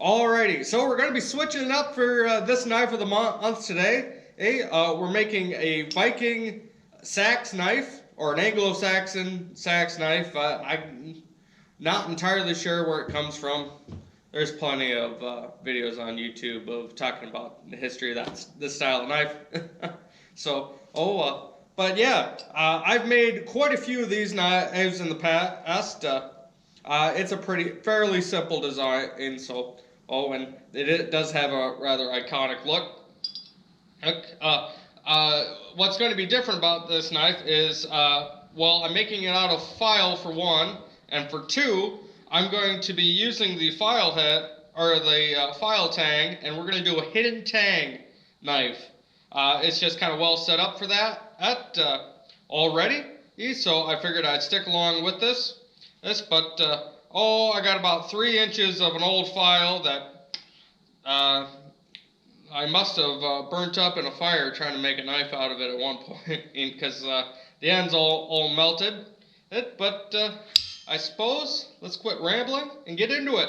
Alrighty, so we're going to be switching it up for this knife of the month today. We're making a Viking Seax knife, or an Anglo-Saxon Seax knife. I'm not entirely sure where it comes from. There's plenty of videos on YouTube of talking about the history of this style of knife. But yeah, I've made quite a few of these knives in the past. It's a fairly simple design, and and it does have a rather iconic look. What's going to be different about this knife is, I'm making it out of file for one, and for two, I'm going to be using the file head, or the file tang, and we're going to do a hidden tang knife. It's just kind of well set up for that already, so I figured I'd stick along with this. I got about 3 inches of an old file that I must have burnt up in a fire trying to make a knife out of it at one point because the end's all melted. I suppose let's quit rambling and get into it.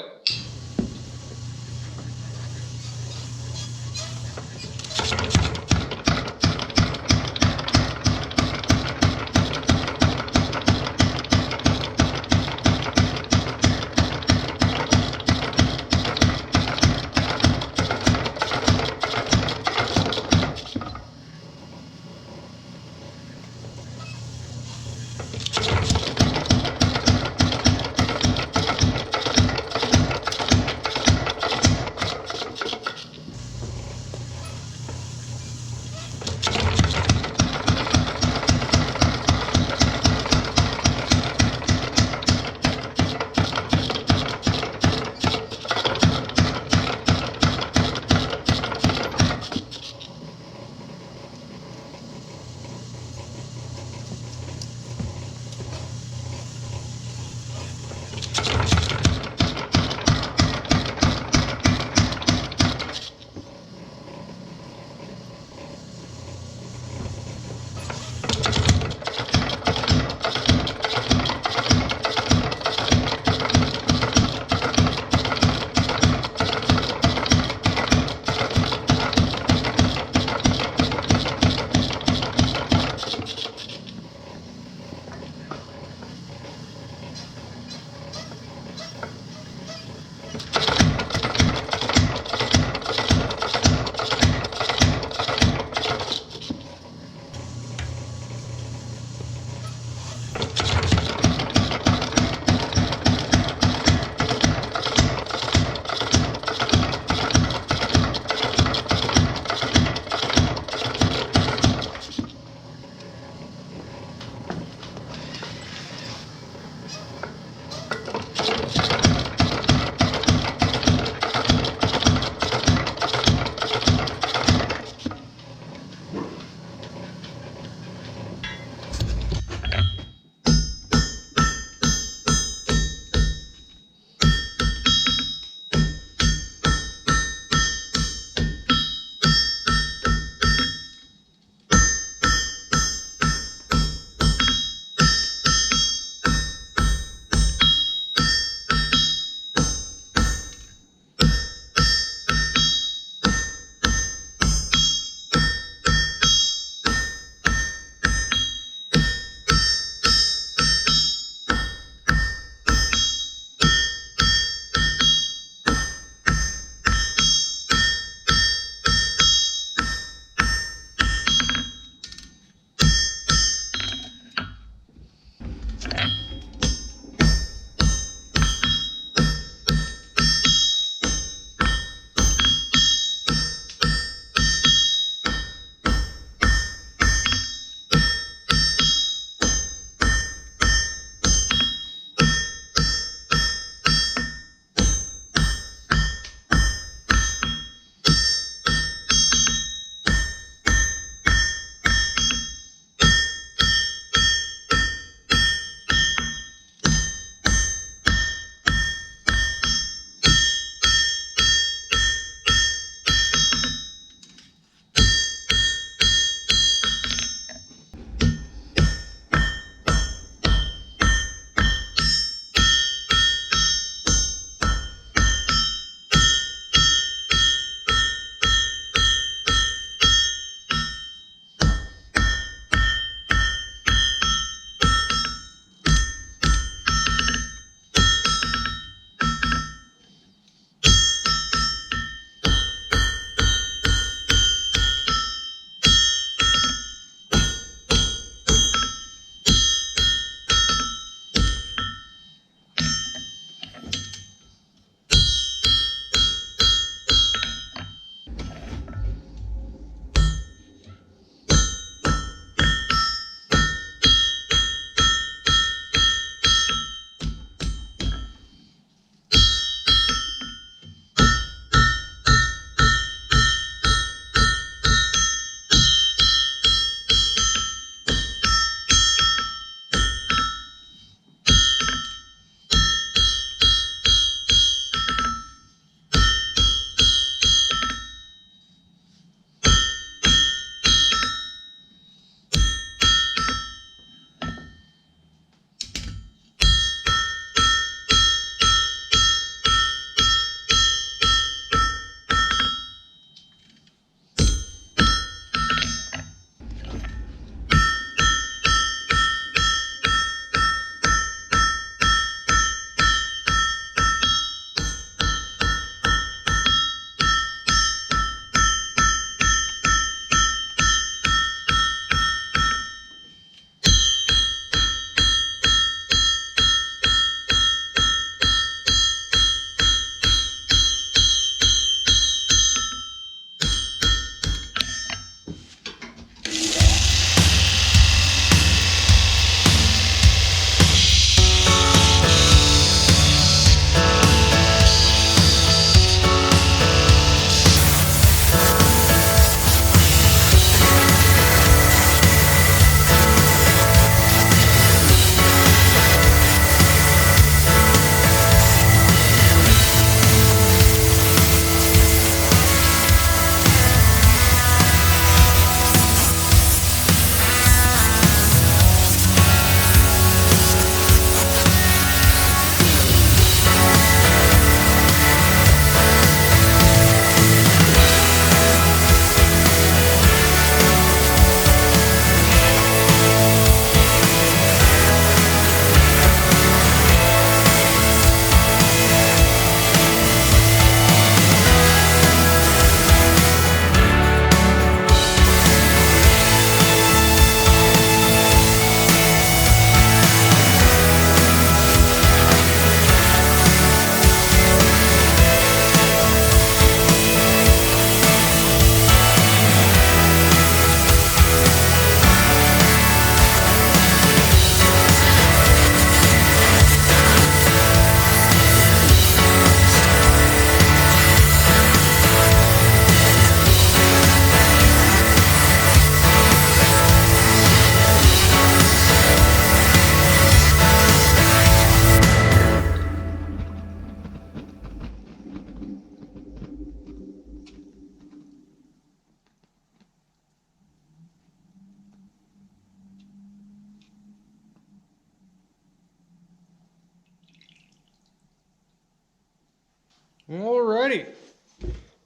Alrighty.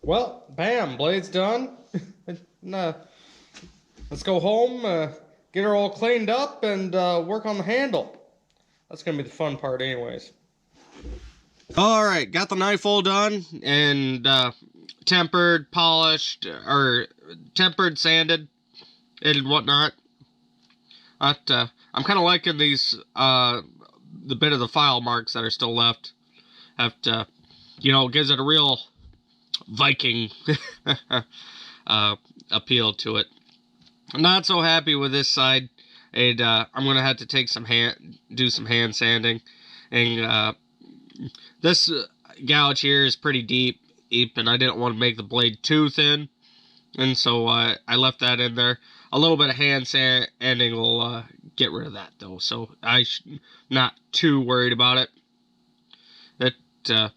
Well, bam, blade's done. Let's go home, get her all cleaned up, and work on the handle. That's going to be the fun part anyways. Alright, got the knife all done, and tempered, polished, or tempered, sanded, and whatnot. But, I'm kind of liking these, the bit of the file marks that are still left. Gives it a real Viking appeal to it. I'm not so happy with this side, and I'm gonna have to take do some hand sanding. And this gouge here is pretty deep, and I didn't want to make the blade too thin, and so I left that in there. A little bit of hand sanding will get rid of that, though, so I'm not too worried about it. At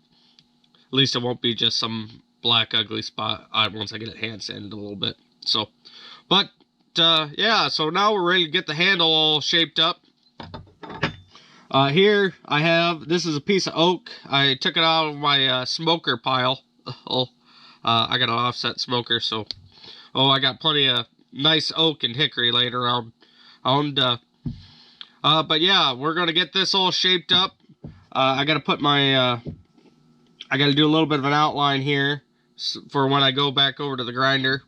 least it won't be just some black ugly spot once I get it hand sanded a little bit. So, but yeah, so now we're ready to get the handle all shaped up. Here I have, this is a piece of oak. I took it out of my smoker pile. I got an offset smoker, so I got plenty of nice oak and hickory laying around. But yeah, we're gonna get this all shaped up. I gotta put my I gotta do a little bit of an outline here for when I go back over to the grinder,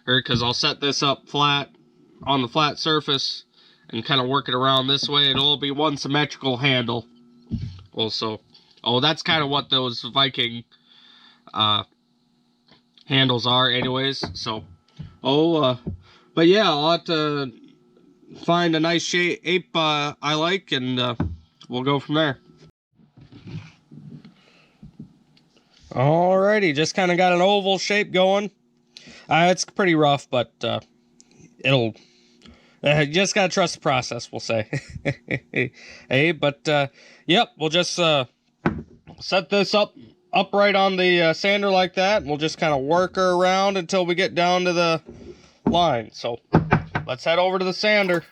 because I'll set this up flat on the flat surface and kind of work it around this way. It'll be one symmetrical handle. Also, that's kind of what those Viking handles are, anyways. So, but yeah, I'll have to find a nice shape I like, and we'll go from there. Alrighty, just kind of got an oval shape going. It's pretty rough, but it'll. Just gotta trust the process, we'll say. Hey, but yep, we'll just set this up upright on the sander like that, and we'll just kind of work her around until we get down to the line. So let's head over to the sander.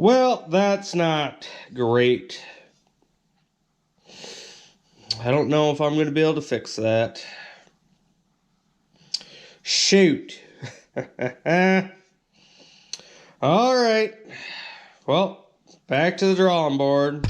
Well, that's not great. I don't know if I'm going to be able to fix that. Shoot. All right. Well, back to the drawing board.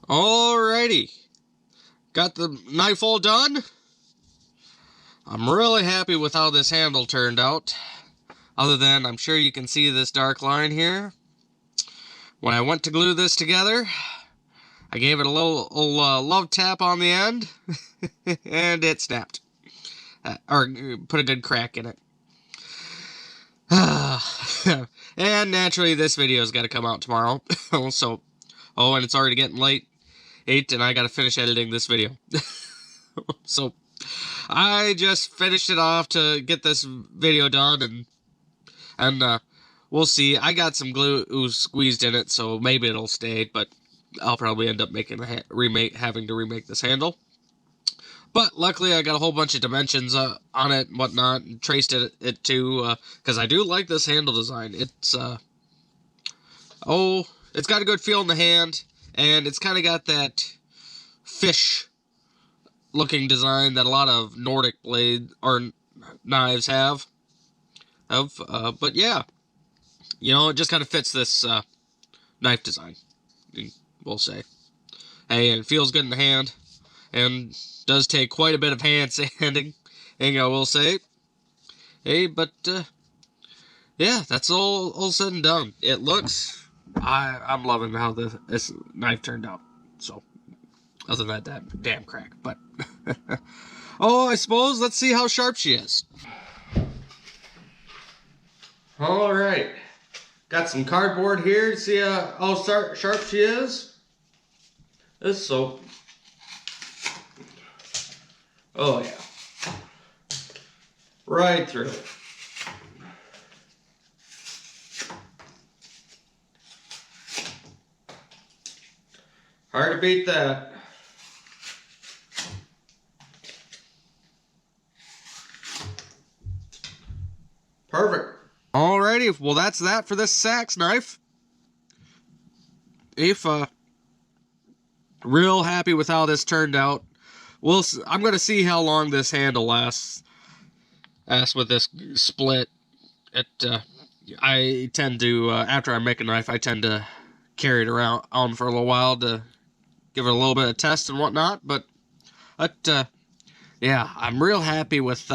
Alrighty, got the knife all done. I'm really happy with how this handle turned out. Other than, I'm sure you can see this dark line here. When I went to glue this together, I gave it a little love tap on the end, and it snapped. Or put a good crack in it. And naturally, this video's got to come out tomorrow. So, and it's already getting late. 8, and I got to finish editing this video. So, I just finished it off to get this video done, and we'll see. I got some glue squeezed in it, so maybe it'll stay, but I'll probably end up making having to remake this handle. But luckily, I got a whole bunch of dimensions on it and whatnot, and traced it too, because I do like this handle design. It's it's got a good feel in the hand, and it's kind of got that fish-looking design that a lot of Nordic blade or knives have. But yeah, it just kind of fits this knife design, we'll say. Hey, and it feels good in the hand, and does take quite a bit of hand sanding, I will say. Hey, but yeah, that's all said and done. It looks, I'm loving how this knife turned out. So, other than that damn crack, but I suppose let's see how sharp she is. All right, got some cardboard here to see how sharp she is. This soap. Oh yeah, right through. Hard to beat that. Perfect. Alrighty, well that's that for this Seax knife. If real happy with how this turned out. I'm gonna see how long this handle lasts. As with this split, I tend to after I make a knife, I tend to carry it around on for a little while to give it a little bit of test and whatnot. But yeah, I'm real happy with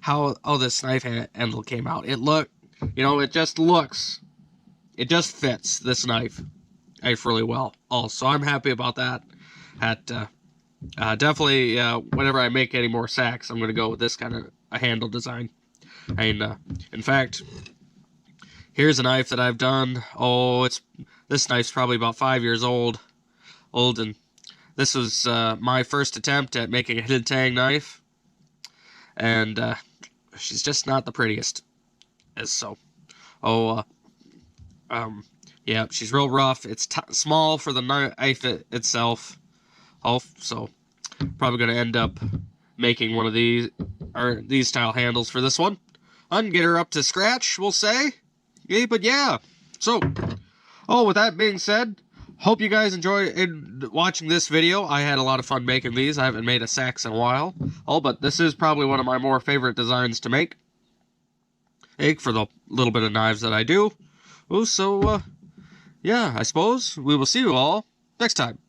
how this knife handle came out. It just fits this knife really well. Also, I'm happy about that. Definitely, whenever I make any more Seax, I'm going to go with this kind of a handle design. And in fact, here's a knife that I've done. This knife's probably about 5 years old, and this was my first attempt at making a hidden tang knife, and she's just not the prettiest. Yeah, she's real rough. It's small for the knife itself. So probably going to end up making one of these style handles for this one. And get her up to scratch, we'll say. Yeah, but yeah. So, with that being said, hope you guys enjoyed watching this video. I had a lot of fun making these. I haven't made a Seax in a while. But this is probably one of my more favorite designs to make. For the little bit of knives that I do. Yeah, I suppose we will see you all next time.